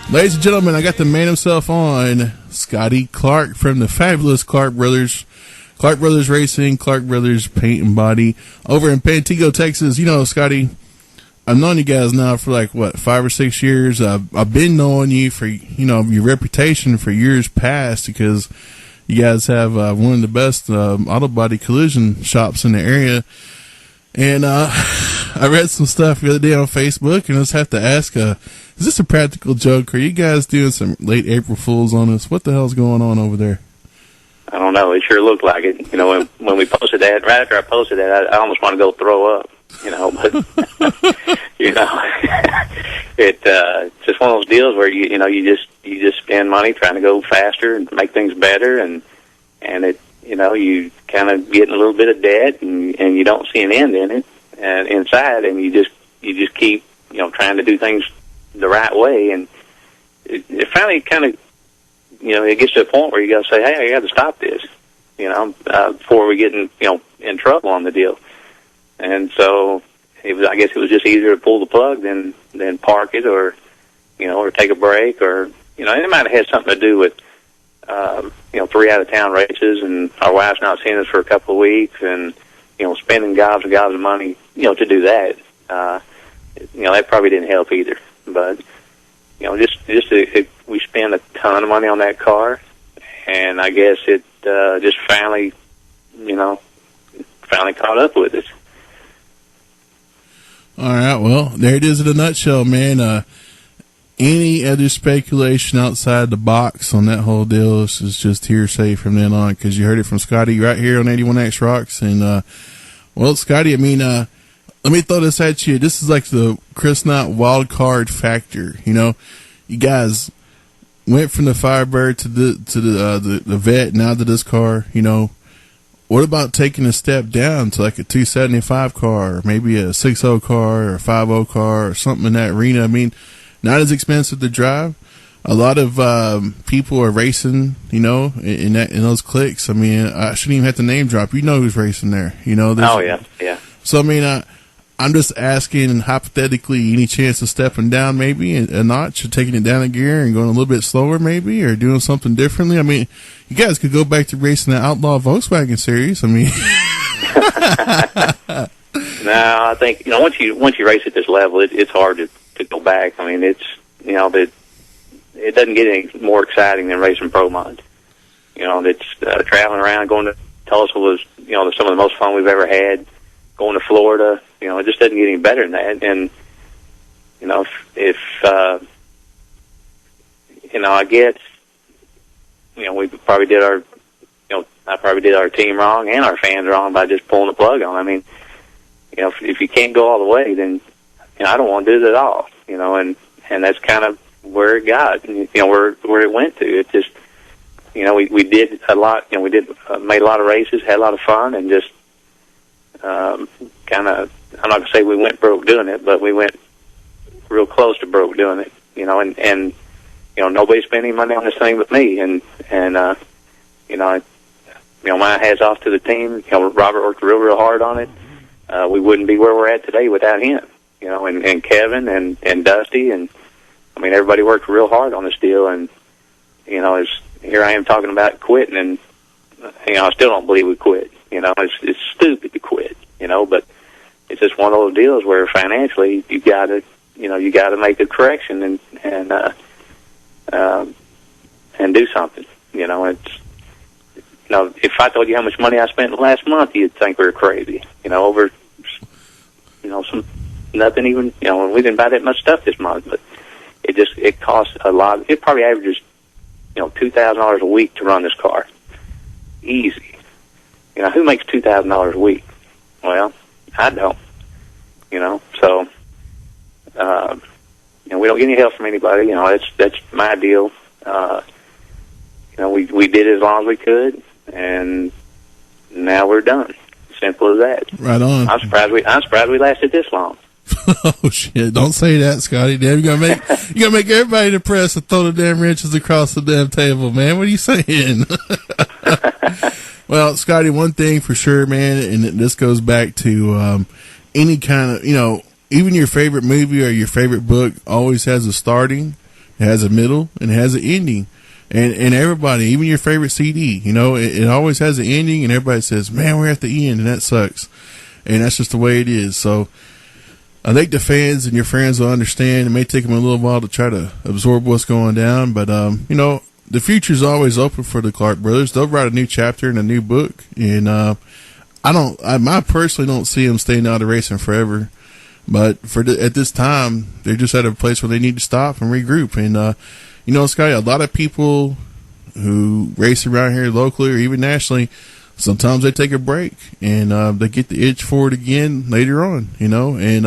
Ladies and gentlemen, I got the man himself on, Scotty Clark from the fabulous Clark Brothers. Clark Brothers Racing, Clark Brothers Paint and Body, over in Pantego, Texas. You know, Scotty, I've known you guys now for like, 5 or 6 years. I've been knowing you for, your reputation for years past, because you guys have one of the best auto body collision shops in the area. And I read some stuff the other day on Facebook, and I just have to ask, is this a practical joke? Are you guys doing some late April Fools on us? What the hell's going on over there? I don't know. It sure looked like it. When we posted that, right after I posted that, I almost want to go throw up. But it's just one of those deals where you just spend money trying to go faster and make things better, and it you kind of get in a little bit of debt, and you don't see an end in it and inside, and you just keep trying to do things the right way, and it finally kind of it gets to a point where you got to say, hey, I got to stop this, before we get in trouble on the deal. And so I guess it was just easier to pull the plug than park it, or take a break, or it might have had something to do with 3 out of town races, and our wife's not seeing us for a couple of weeks, and spending gobs and gobs of money to do that. That probably didn't help either. But we spent a ton of money on that car, and I guess it just finally caught up with us. All right, well, there it is in a nutshell, man. Any other speculation outside the box on that whole deal, this is just hearsay from then on, because you heard it from Scotty right here on 81X Rocks. And, Scotty, let me throw this at you. This is like the Chris Nite wild card factor. You guys went from the Firebird to the Vet, now to this car. What about taking a step down to like a 275 car, or maybe a 60 car, or a 50 car, or something in that arena? Not as expensive to drive. A lot of people are racing, in those clicks. I shouldn't even have to name drop. You know who's racing there. Oh yeah. So I'm just asking, hypothetically, any chance of stepping down maybe a notch, or taking it down a gear and going a little bit slower maybe, or doing something differently? You guys could go back to racing the Outlaw Volkswagen Series. No, I think once you race at this level, it's hard to go back. It's it doesn't get any more exciting than racing Pro Mod. It's traveling around, going to Tulsa was some of the most fun we've ever had. Going to Florida, it just doesn't get any better than that. And if I guess we probably did our I probably did our team wrong and our fans wrong by just pulling the plug on. If you can't go all the way, then I don't want to do it at all. And that's kind of where it got. Where it went to. It just we did a lot. We made a lot of races, had a lot of fun, and just kind of, I'm not gonna say we went broke doing it, but we went real close to broke doing it. And nobody spent any money on this thing but me. And my hats off to the team. Robert worked real hard on it. We wouldn't be where we're at today without him. And Kevin and Dusty, and everybody worked real hard on this deal. And here I am talking about quitting, and I still don't believe we quit. It's stupid to quit. But it's just one of those deals where financially you got to make a correction and do something. If I told you how much money I spent last month, you'd think we were crazy. Over some nothing even. We didn't buy that much stuff this month, but it costs a lot. It probably averages $2,000 a week to run this car. Easy. Who makes $2,000 a week? Well, I don't. So we don't get any help from anybody. That's my deal. We did it as long as we could, and now we're done. Simple as that. Right on. I'm surprised we lasted this long. Oh shit! Don't say that, Scotty. Damn, you gonna make everybody depressed and throw the damn wrenches across the damn table, man. What are you saying? Well, Scotty, one thing for sure, man, and this goes back to any kind of even your favorite movie or your favorite book always has a starting, it has a middle, and it has an ending. And everybody, even your favorite CD, you know, it always has an ending, and everybody says, man, we're at the end, and that sucks. And that's just the way it is. So I think the fans and your friends will understand. It may take them a little while to try to absorb what's going down, but, you know, the future's always open for the Clark brothers. They'll write a new chapter in a new book, and I personally don't see them staying out of racing forever. But at this time, they're just at a place where they need to stop and regroup. And you know, Scotty, a lot of people who race around here locally or even nationally, sometimes they take a break and they get the itch for it again later on. You know, and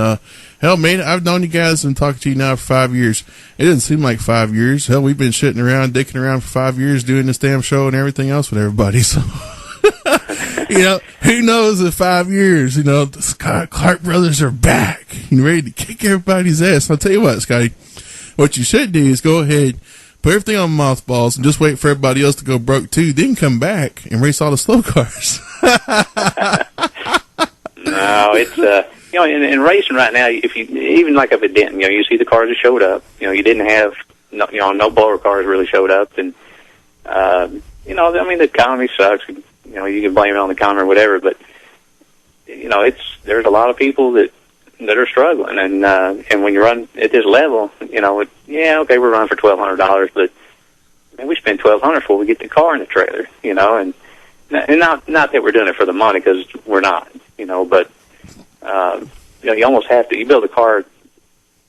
hell, man, I've known you guys and talked to you now for 5 years. It doesn't seem like 5 years. Hell, we've been shitting around, dicking around for 5 years, doing this damn show and everything else with everybody. So. You know, who knows in 5 years, you know, the Clark brothers are back and ready to kick everybody's ass. I'll tell you what, Scotty, what you should do is go ahead, put everything on mothballs and just wait for everybody else to go broke too, then come back and race all the slow cars. No, it's, you know, in racing right now, if you, even like up at Denton, you know, you see the cars that showed up, you know, you didn't have, no blower cars really showed up. And, you know, I mean, the economy sucks. You know, you can blame it on the economy or whatever, but you know, there's a lot of people that are struggling, and when you run at this level, you know, okay, we're running for $1,200, but man, we spend $1,200 before we get the car in the trailer, you know, and not that we're doing it for the money, because we're not, you know, but you know, you almost have to. You build a car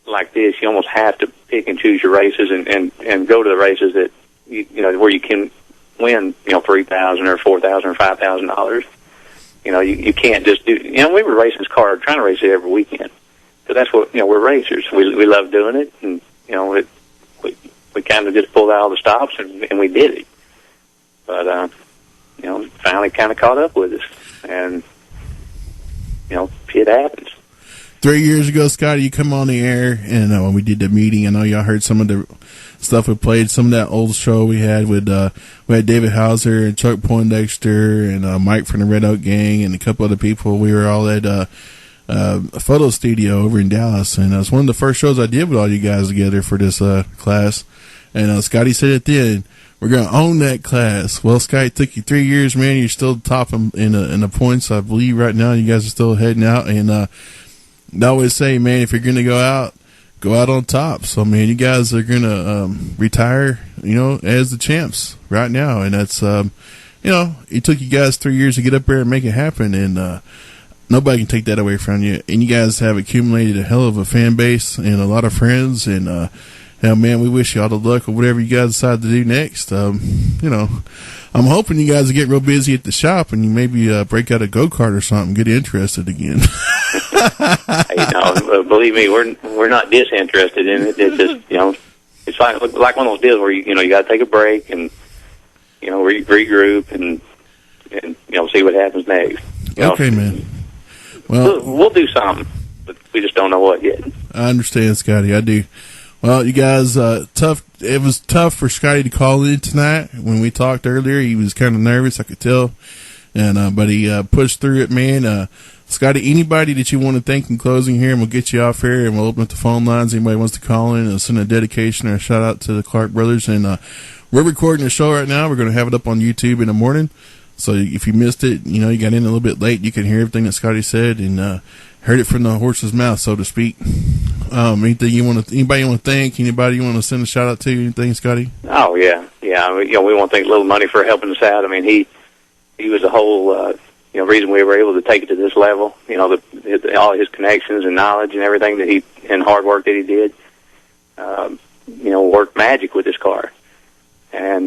like this, you almost have to pick and choose your races and go to the races that you know where you can win, you know, $3,000 or $4,000 or $5,000. You know, you can't just do. You know, we were racing this car, trying to race it every weekend. So that's what, you know, we're racers. We love doing it, and you know, we kind of just pulled out all the stops and we did it. But you know, finally kind of caught up with us, and you know, shit happens. 3 years ago, Scotty, you come on the air, and when we did the meeting, I know y'all heard some of the stuff we played, some of that old show we had with we had David Hauser and Chuck Poindexter and Mike from the Red Oak Gang and a couple other people. We were all at a photo studio over in Dallas, and it was one of the first shows I did with all you guys together for this class. And Scotty said at the end, we're going to own that class. Well, Scotty, it took you 3 years, man. You're still top in the points, I believe, right now. You guys are still heading out, and I always say, man, if you're going to go out on top. So, man, you guys are going to retire, you know, as the champs right now. And that's, you know, it took you guys 3 years to get up there and make it happen. And nobody can take that away from you. And you guys have accumulated a hell of a fan base and a lot of friends. And, hell, man, we wish you all the luck with whatever you guys decide to do next. You know, I'm hoping you guys will get real busy at the shop and you maybe break out a go-kart or something, get interested again. Hey, no, believe me, we're not disinterested in it. It's just, you know, it's like one of those deals where you know you got to take a break and you know regroup and you know see what happens next. Okay, man. Well, we'll do something, but we just don't know what yet. I understand, Scotty. I do. Well, you guys, tough. It was tough for Scotty to call in tonight. When we talked earlier, he was kind of nervous, I could tell, and but he pushed through it, man. Scotty, anybody that you want to thank in closing here, and we'll get you off here, and we'll open up the phone lines. Anybody wants to call in and send a dedication or a shout out to the Clark brothers. And we're recording the show right now. We're going to have it up on YouTube in the morning. So if you missed it, you know, you got in a little bit late, you can hear everything that Scotty said and heard it from the horse's mouth, so to speak. Anybody you want to thank? Anybody you want to send a shout out to? Anything, Scotty? Oh yeah. I mean, you know, we want to thank Little Money for helping us out. I mean, he was the whole you know reason we were able to take it to this level. You know, all his connections and knowledge and everything that and hard work that he did. You know, worked magic with this car. And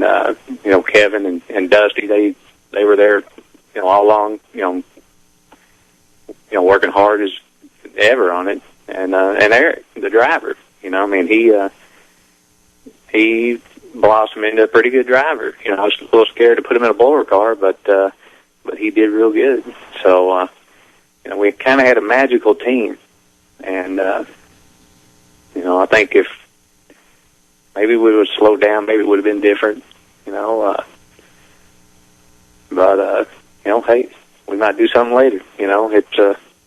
you know, Kevin and Dusty, they were there, you know, all along, you know, working hard as ever on it. And Eric, the driver, you know, I mean, he blossomed into a pretty good driver. You know, I was a little scared to put him in a blower car, but he did real good. So, you know, we kind of had a magical team. And, you know, I think if maybe we would have slowed down, maybe it would have been different, you know, but, you know, hey, we might do something later. You know, it's,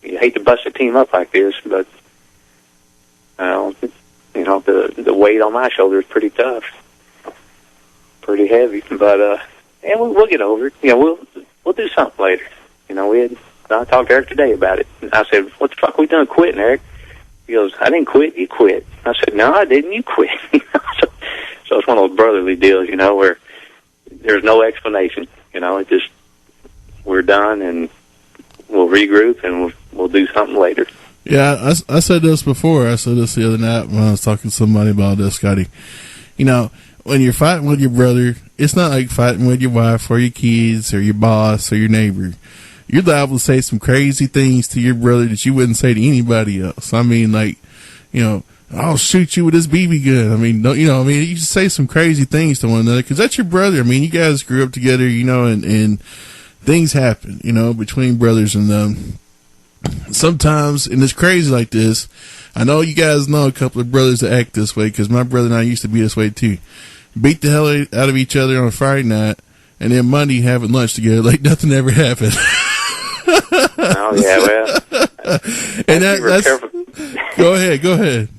you hate to bust a team up like this, but, you know, the weight on my shoulder is pretty tough, pretty heavy. But and we'll get over it. We'll do something later. I talked to Eric today about it. I said, "What the fuck we done quitting, Eric?" He goes, "I didn't quit. You quit." I said, "No, I didn't. You quit." So it's one of those brotherly deals, where there's no explanation. It just, we're done, and we'll regroup, and we'll do something later. Yeah, I said this before. I said this the other night when I was talking to somebody about this, Scotty. When you're fighting with your brother, it's not like fighting with your wife or your kids or your boss or your neighbor. You're liable to say some crazy things to your brother that you wouldn't say to anybody else. I mean, I'll shoot you with this BB gun. I mean, you just say some crazy things to one another because that's your brother. I mean, you guys grew up together, and things happen, between brothers. And sometimes, and it's crazy like this. I know you guys know a couple of brothers that act this way because my brother and I used to be this way too. Beat the hell out of each other on a Friday night, and then Monday having lunch together like nothing ever happened. Oh yeah, well, and that's careful. Go ahead.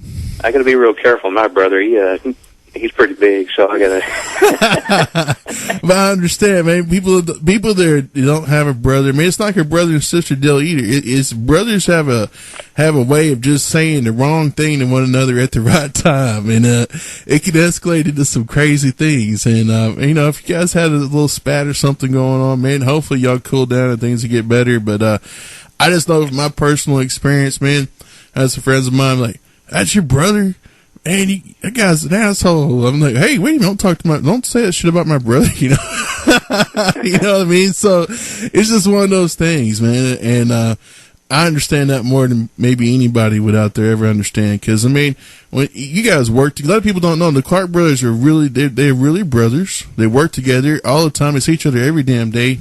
I got to be real careful. My brother, he's pretty big, so I got to. But I understand, man. People there don't have a brother. I mean, it's not like a brother and sister deal either. It's brothers have a way of just saying the wrong thing to one another at the right time, and it can escalate into some crazy things. And if you guys had a little spat or something going on, man, hopefully y'all cool down and things will get better. But I just know from my personal experience, man, as some friends of mine, like, that's your brother? Man, that guy's an asshole. I'm like, hey, wait, don't say that shit about my brother, You know what I mean? So it's just one of those things, man. And I understand that more than maybe anybody would out there ever understand. Because, I mean, when you guys work, a lot of people don't know, the Clark brothers are really, they're really brothers. They work together all the time. They see each other every damn day.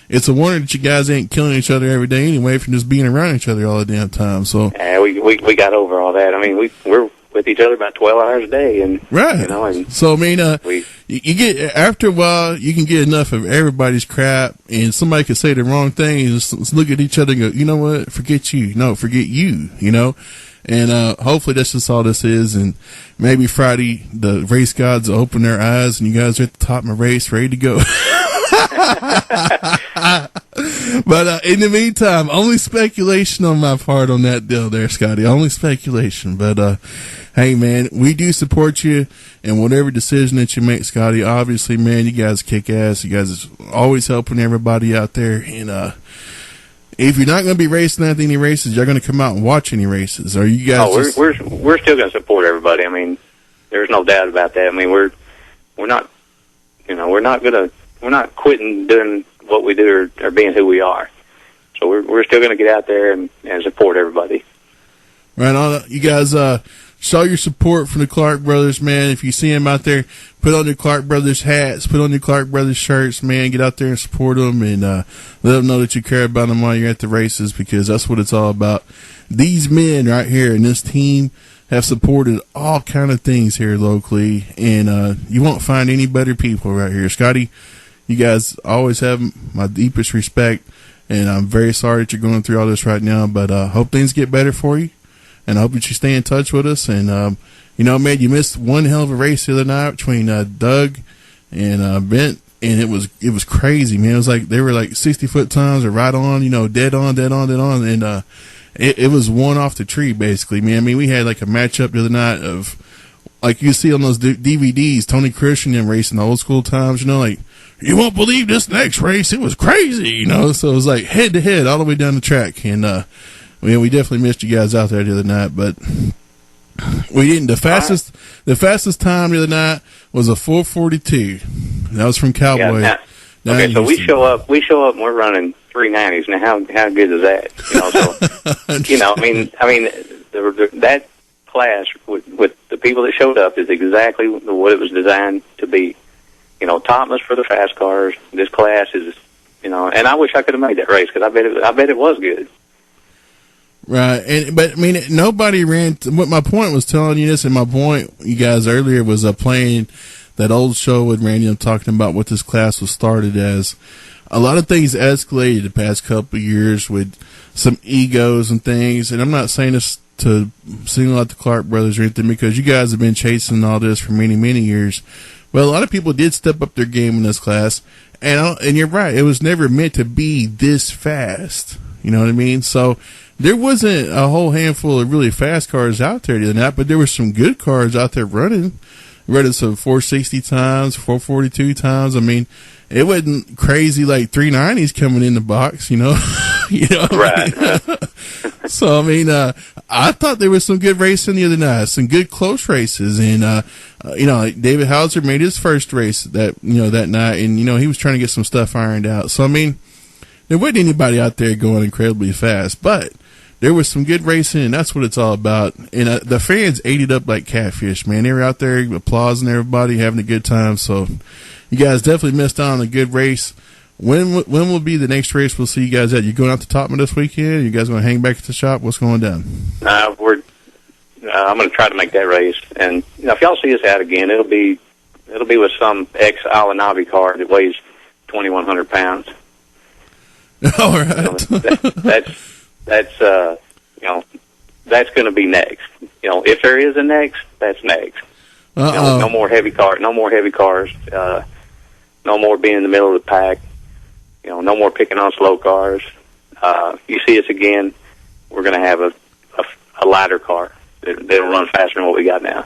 It's a wonder that you guys ain't killing each other every day anyway from just being around each other all the damn time. So yeah, we got over all that. I mean, we're with each other about 12 hours a day, and right. And so I mean, you get after a while, you can get enough of everybody's crap, and somebody could say the wrong thing and just look at each other and go, you know what? Forget you. No, forget you. And hopefully that's just all this is. And maybe Friday the race gods will open their eyes, and you guys are at the top of the race, ready to go. But in the meantime, only speculation on my part on that deal there, Scotty. Only speculation. But hey, man, we do support you in whatever decision that you make, Scotty. Obviously, man, you guys kick ass. You guys are always helping everybody out there. And if you're not going to be racing at any races, you're going to come out and watch any races. Are you guys? Oh, we're still going to support everybody. I mean, there's no doubt about that. I mean, we're not, we're not quitting doing what we do or being who we are. So we're still going to get out there and support everybody. Right on. You guys show your support for the Clark brothers, man. If you see them out there, put on your Clark brothers hats, put on your Clark brothers shirts, man. Get out there and support them, and let them know that you care about them while you're at the races, because that's what it's all about. These men right here and this team have supported all kind of things here locally, and you won't find any better people right here. Scotty, you guys always have my deepest respect, and I'm very sorry that you're going through all this right now, but hope things get better for you, and I hope that you stay in touch with us. And, man, you missed one hell of a race the other night between Doug and Bent, and it was crazy, man. It was like they were like 60-foot times or right on, dead on, and it was one off the tree, basically, man. I mean, we had like a matchup the other night of, like you see on those DVDs, Tony Christian and racing the old school times, like, you won't believe this next race. It was crazy, So it was like head to head all the way down the track. And, we definitely missed you guys out there the other night, but we didn't. The fastest time the other night was a 4:42. That was from Cowboy. Yeah, okay, so we show up and we're running 390s. Now, how good is that? That class with the people that showed up is exactly what it was designed to be. Topmas for the fast cars. This class is, and I wish I could have made that race because I bet it was good. Right, but I mean, nobody ran. What my point was telling you this, and my point, you guys, earlier was playing that old show with Randy. I'm talking about what this class was started as. A lot of things escalated the past couple of years with some egos and things, and I'm not saying this to single out the Clark brothers or anything, because you guys have been chasing all this for many, many years. Well, a lot of people did step up their game in this class, and you're right. It was never meant to be this fast. You know what I mean? So there wasn't a whole handful of really fast cars out there the other night, but there were some good cars out there running some 460 times, 442 times. I mean, it wasn't crazy like 390s coming in the box, you know. You know, right. So I mean, I thought there was some good racing the other night, some good close races, and you know, David Hauser made his first race that night, and you know, he was trying to get some stuff ironed out. So I mean, there wasn't anybody out there going incredibly fast, but there was some good racing, and that's what it's all about. And the fans ate it up like catfish, man. They were out there applauding everybody, having a good time. So you guys definitely missed out on a good race. When will be the next race we'll see you guys at? You going out to Topman this weekend? You guys going to hang back at the shop? What's going down? I'm going to try to make that race, and you know, if y'all see us out again, it'll be with some ex-Alanabi car that weighs 2,100 pounds. All right. That's you know, that's going to be next. You know, if there is a next, that's next. You know, no more heavy cars. No more being in the middle of the pack. You know, no more picking on slow cars. You see us again, we're going to have a lighter car that'll run faster than what we got now.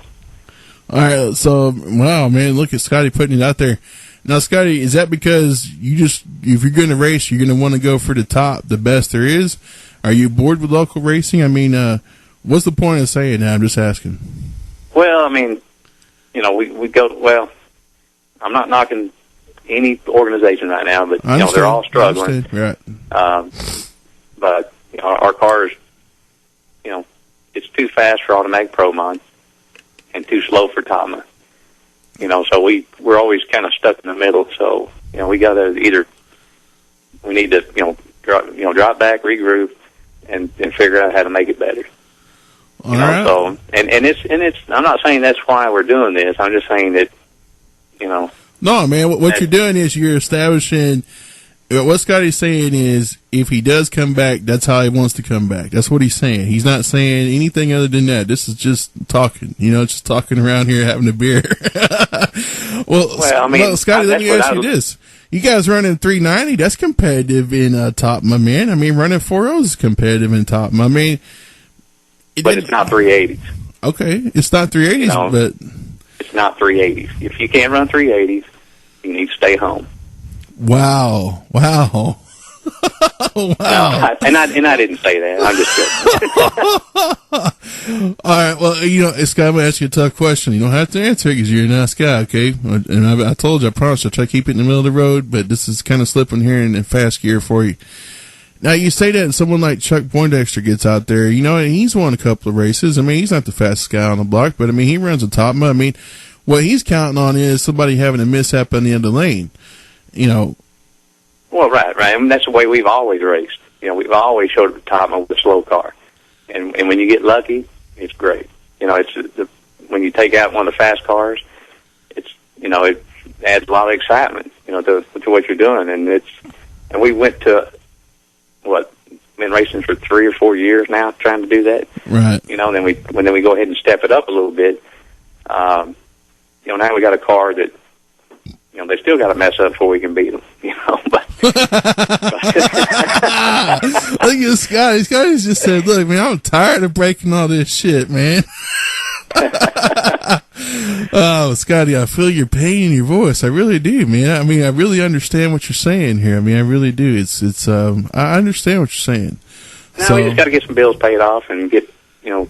All right. So, wow, man, look at Scotty putting it out there. Now, Scotty, is that because if you're going to race, you're going to want to go for the top, the best there is? Are you bored with local racing? I mean, what's the point of saying that? I'm just asking. Well, I mean, you know, we go, well, I'm not knocking any organization right now, but, you know, they're all struggling. Right. But, you know, our cars, you know, it's too fast for automatic Pro Mod and too slow for Topma. You know, so we're always kind of stuck in the middle. So, you know, we need to, drop back, regroup, and figure out how to make it better. All right. So, and it's. I'm not saying that's why we're doing this. I'm just saying that, you know. No, man. What you're doing is you're establishing. What Scotty's saying is, if he does come back, that's how he wants to come back. That's what he's saying. He's not saying anything other than that. This is just talking. You know, just talking around here having a beer. well, I mean, Scotty, let me ask you this. You guys running 390, that's competitive in top, my man. I mean, running 4.0 is competitive in top. I mean, but it's not 380s. Okay, it's not 380s, you know, but it's not 380s. If you can't run 380s, you need to stay home. Wow. Wow. Wow. No, and I didn't say that. I'm just kidding. All right. Well, you know, Scott, I'm going to ask you a tough question. You don't have to answer it because you're a nice guy, okay? And I told you, I promise I'll try to keep it in the middle of the road, but this is kind of slipping here in fast gear for you. Now, you say that and someone like Chuck Poindexter gets out there, you know, and he's won a couple of races. I mean, he's not the fastest guy on the block, but, I mean, he runs a top. I mean, what he's counting on is somebody having a mishap on the end of the lane, you know. Well, right. I mean, that's the way we've always raced. You know, we've always showed the top with a slow car. And when you get lucky, it's great. You know, when you take out one of the fast cars, it's, you know, it adds a lot of excitement, you know, to what you're doing. And we went to, been racing for 3 or 4 years now, trying to do that. Right. You know, then we go ahead and step it up a little bit. You know, now we got a car that, you know, they still got to mess up before we can beat them, you know, but. Look at Scotty. Scotty just said, look, man, I'm tired of breaking all this shit, man. Oh, Scotty, I feel your pain in your voice. I really do, man. I mean, I really understand what you're saying here. I mean, I really do. I understand what you're saying. Now we just got to get some bills paid off and get, you know,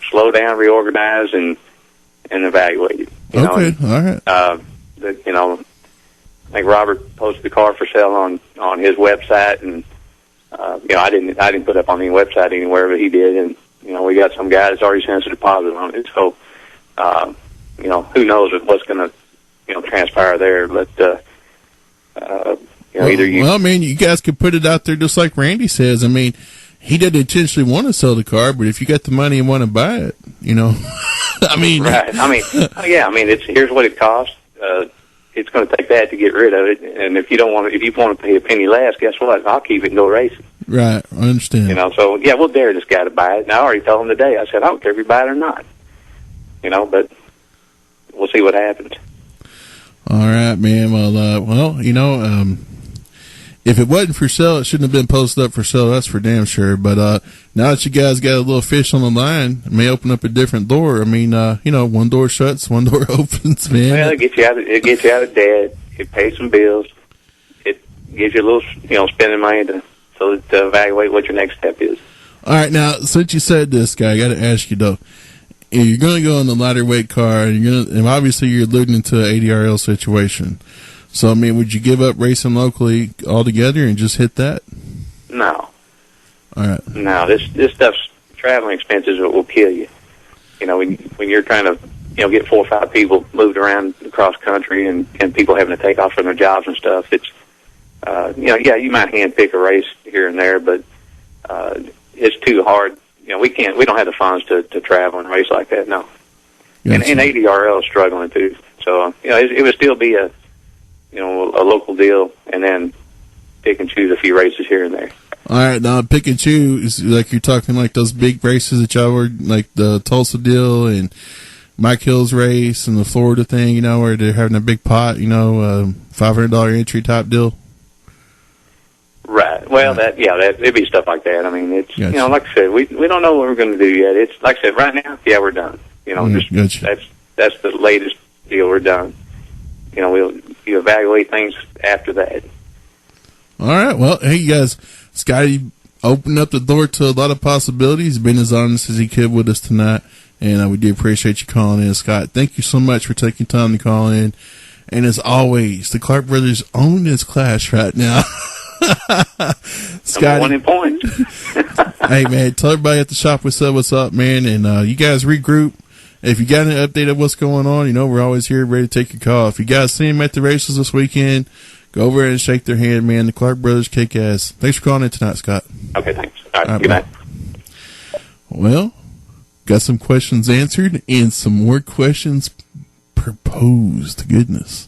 slow down, reorganize, and evaluate it. Okay, all right. You know, I think Robert posted the car for sale on his website, and you know, I didn't put up on any website anywhere, but he did, and you know, we got some guy that's already sent us a deposit on it. So, you know, who knows what's going to, you know, transpire there? But you know, well, I mean, you guys could put it out there just like Randy says. I mean, he didn't intentionally want to sell the car, but if you got the money and want to buy it, you know, I mean, right? I mean, yeah, I mean, here's what it costs. It's going to take that to get rid of it, and if you want to pay a penny less, guess what? I'll keep it and go racing. Right, I understand. You know, so yeah, we'll dare this guy to buy it. And I already told him today. I said, I don't care if you buy it or not. You know, but we'll see what happens. All right, man. Well, you know, if it wasn't for sale, it shouldn't have been posted up for sale. That's for damn sure. But now that you guys got a little fish on the line, it may open up a different door. I mean, you know, one door shuts, one door opens, man. Well, it gets you out of debt. It pays some bills. It gives you a little, you know, spending money to evaluate what your next step is. All right, now since you said this, guy, I got to ask you though. If you're going to go in the lighter weight car, and obviously you're alluding to an ADRL situation. So, I mean, would you give up racing locally altogether and just hit that? No. All right. No, this stuff's traveling expenses will kill you. You know, when you're trying to, you know, get 4 or 5 people moved around across country and people having to take off from their jobs and stuff, it's, you know, yeah, you might hand pick a race here and there, but it's too hard. You know, we don't have the funds to travel and race like that, no. Yes. And ADRL is struggling too. So, you know, it would still be a local deal, and then pick and choose a few races here and there. All right, now pick and choose, like you're talking like those big races that y'all were, like the Tulsa deal and Mike Hill's race and the Florida thing, you know, where they're having a big pot, you know, $500 entry type deal. Right. Well, it'd be stuff like that. I mean, it's gotcha. You know, like I said, we don't know what we're going to do yet. It's like I said, right now, yeah, we're done. You know, gotcha. that's the latest deal. We're done. You know, you evaluate things after that. All right. Well, hey, you guys, Scotty opened up the door to a lot of possibilities. Been as honest as he could with us tonight, and we do appreciate you calling in, Scott. Thank you so much for taking time to call in. And as always, the Clark brothers own this class right now. Scotty, one in points. Hey, man, tell everybody at the shop what's up, man, and you guys regroup. If you got an update of what's going on, you know, we're always here ready to take your call. If you guys see them at the races this weekend, go over and shake their hand, man. The Clark brothers kick ass. Thanks for calling in tonight, Scott. Okay, thanks. All right, good night. Well, got some questions answered and some more questions proposed. Goodness.